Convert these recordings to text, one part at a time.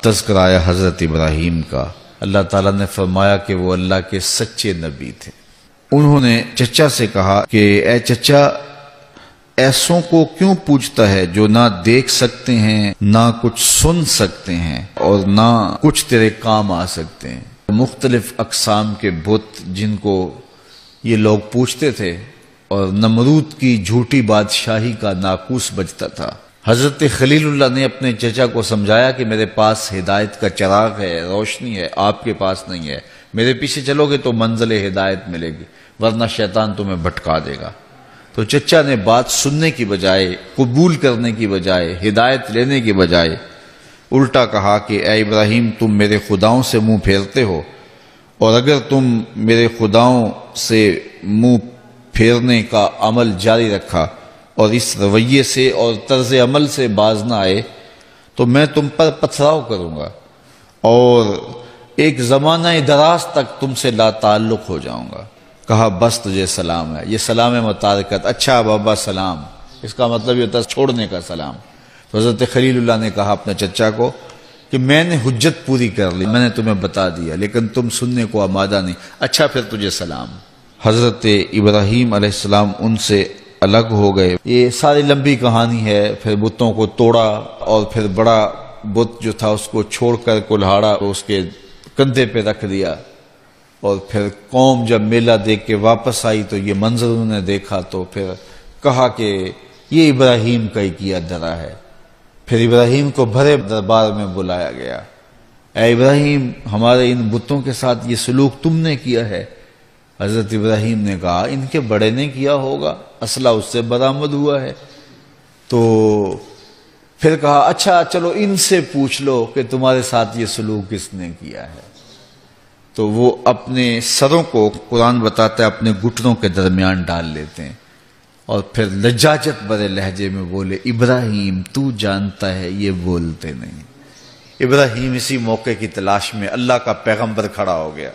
تذکرہ آیا حضرت ابراہیم کا۔ اللہ تعالیٰ نے فرمایا کہ وہ اللہ کے سچے نبی تھے۔ انہوں نے چچا سے کہا کہ اے چچا، ایسوں کو کیوں پوچھتا ہے جو نہ دیکھ سکتے ہیں، نہ کچھ سن سکتے ہیں، اور نہ کچھ تیرے کام آ سکتے ہیں۔ مختلف اقسام کے بت جن کو یہ لوگ پوچھتے تھے، اور نمرود کی جھوٹی بادشاہی کا ناقوس بجتا تھا۔ حضرت خلیل اللہ نے اپنے چچا کو سمجھایا کہ میرے پاس ہدایت کا چراغ ہے، روشنی ہے، آپ کے پاس نہیں ہے۔ میرے پیچھے چلو گے تو منزل ہدایت ملے گی، ورنہ شیطان تمہیں بھٹکا دے گا۔ تو چچا نے بات سننے کی بجائے، قبول کرنے کی بجائے، ہدایت لینے کی بجائے الٹا کہا کہ اے ابراہیم، تم میرے خداؤں سے منہ پھیرتے ہو، اور اگر تم میرے خداؤں سے منہ پھیرنے کا عمل جاری رکھا اور اس رویے سے اور طرز عمل سے باز نہ آئے تو میں تم پر پتھراؤ کروں گا، اور ایک زمانہ دراز تک تم سے لا تعلق ہو جاؤں گا۔ کہا بس تجھے سلام ہے، یہ سلام متارکت، اچھا بابا سلام، اس کا مطلب یہ ہوتا ہے چھوڑنے کا سلام۔ تو حضرت خلیل اللہ نے کہا اپنے چچا کو کہ میں نے حجت پوری کر لی، میں نے تمہیں بتا دیا، لیکن تم سننے کو آمادہ نہیں، اچھا پھر تجھے سلام۔ حضرت ابراہیم علیہ السلام ان سے الگ ہو گئے۔ یہ ساری لمبی کہانی ہے۔ پھر بتوں کو توڑا، اور پھر بڑا بت جو تھا اس کو چھوڑ کر کلہاڑا اس کے کندھے پہ رکھ دیا، اور پھر قوم جب میلہ دیکھ کے واپس آئی تو یہ منظر انہوں نے دیکھا، تو پھر کہا کہ یہ ابراہیم کا ہی کیا درا ہے۔ پھر ابراہیم کو بھرے دربار میں بلایا گیا۔ اے ابراہیم، ہمارے ان بتوں کے ساتھ یہ سلوک تم نے کیا ہے؟ حضرت ابراہیم نے کہا ان کے بڑے نے کیا ہوگا، اسلحہ اس سے برآمد ہوا ہے۔ تو پھر کہا اچھا چلو ان سے پوچھ لو کہ تمہارے ساتھ یہ سلوک کس نے کیا ہے۔ تو وہ اپنے سروں کو، قرآن بتاتا ہے، اپنے گھٹنوں کے درمیان ڈال لیتے ہیں، اور پھر لجاجت بھرے لہجے میں بولے ابراہیم تو جانتا ہے یہ بولتے نہیں۔ ابراہیم اسی موقع کی تلاش میں اللہ کا پیغمبر کھڑا ہو گیا،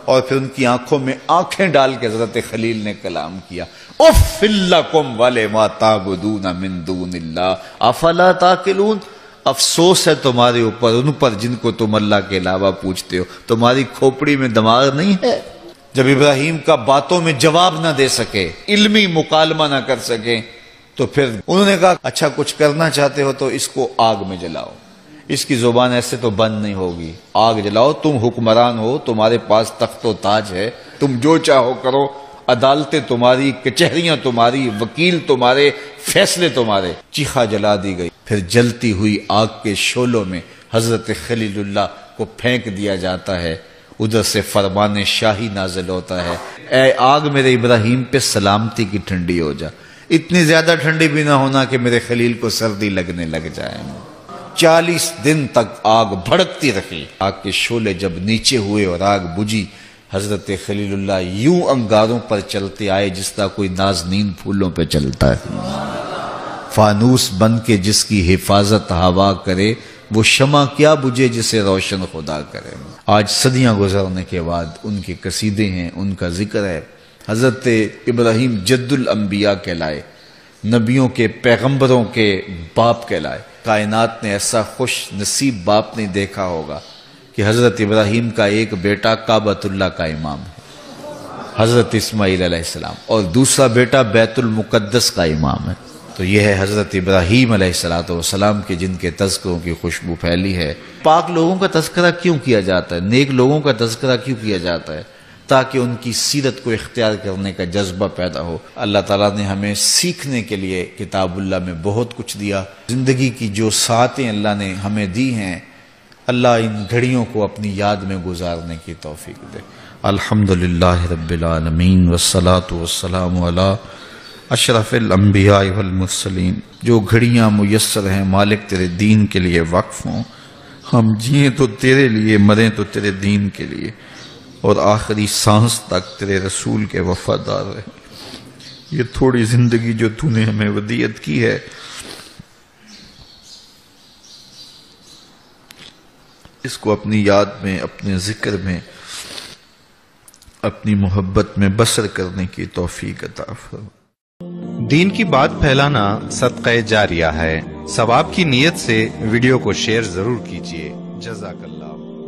اور پھر ان کی آنکھوں میں آنکھیں ڈال کے حضرت خلیل نے کلام کیا، اف لکم ولما تعبدون من دون اللہ افلا تعقلون۔ افسوس ہے تمہارے اوپر، ان پر جن کو تم اللہ کے علاوہ پوچھتے ہو، تمہاری کھوپڑی میں دماغ نہیں ہے؟ جب ابراہیم کا باتوں میں جواب نہ دے سکے، علمی مکالمہ نہ کر سکے، تو پھر انہوں نے کہا اچھا کچھ کرنا چاہتے ہو تو اس کو آگ میں جلاؤ، اس کی زبان ایسے تو بند نہیں ہوگی، آگ جلاؤ، تم حکمران ہو، تمہارے پاس تخت و تاج ہے، تم جو چاہو کرو، عدالتیں تمہاری، کچہریاں تمہاری، وکیل تمہارے، فیصلے تمہارے۔ چیخا جلا دی گئی۔ پھر جلتی ہوئی آگ کے شعلوں میں حضرت خلیل اللہ کو پھینک دیا جاتا ہے، ادھر سے فرمان شاہی نازل ہوتا ہے، اے آگ میرے ابراہیم پہ سلامتی کی ٹھنڈی ہو جا، اتنی زیادہ ٹھنڈی بھی نہ ہونا کہ میرے خلیل کو سردی لگنے لگ جائے۔ 40 دن تک آگ بھڑکتی رہی۔ آگ کے شعلے جب نیچے ہوئے اور آگ بجھی، حضرت خلیل اللہ یوں انگاروں پر چلتے آئے جس طرح کوئی نازنین پھولوں پہ چلتا ہے۔ فانوس بن کے جس کی حفاظت ہوا کرے، وہ شمع کیا بجھے جسے روشن خدا کرے۔ آج صدیاں گزرنے کے بعد ان کے قصیدے ہیں، ان کا ذکر ہے۔ حضرت ابراہیم جد الانبیاء کہلائے، نبیوں کے، پیغمبروں کے باپ کہلائے۔ کائنات نے ایسا خوش نصیب باپ نہیں دیکھا ہوگا کہ حضرت ابراہیم کا ایک بیٹا کعبۃ اللہ کا امام ہے، حضرت اسماعیل علیہ السلام، اور دوسرا بیٹا بیت المقدس کا امام ہے۔ تو یہ ہے حضرت ابراہیم علیہ السلام کے جن کے تذکروں کی خوشبو پھیلی ہے۔ پاک لوگوں کا تذکرہ کیوں کیا جاتا ہے، نیک لوگوں کا تذکرہ کیوں کیا جاتا ہے؟ تاکہ ان کی سیرت کو اختیار کرنے کا جذبہ پیدا ہو۔ اللہ تعالیٰ نے ہمیں سیکھنے کے لیے کتاب اللہ میں بہت کچھ دیا۔ زندگی کی جو ساعتیں اللہ نے ہمیں دی ہیں، اللہ ان گھڑیوں کو اپنی یاد میں گزارنے کی توفیق دے۔ الحمدللہ رب العالمین والصلاة والسلام علی اشرف الانبیاء والمرسلین۔ جو گھڑیاں میسر ہیں مالک تیرے دین کے لیے وقف ہوں، ہم جئیں تو تیرے لیے، مریں تو تیرے دین کے لیے، اور آخری سانس تک تیرے رسول کے وفادار رہیں۔ یہ تھوڑی زندگی جو تو نے ہمیں ودیعت کی ہے، اس کو اپنی یاد میں، اپنے ذکر میں، اپنی محبت میں بسر کرنے کی توفیق عطا فرما۔ دین کی بات پھیلانا صدقہ جاریہ ہے۔ ثواب کی نیت سے ویڈیو کو شیئر ضرور کیجیے۔ جزاک اللہ۔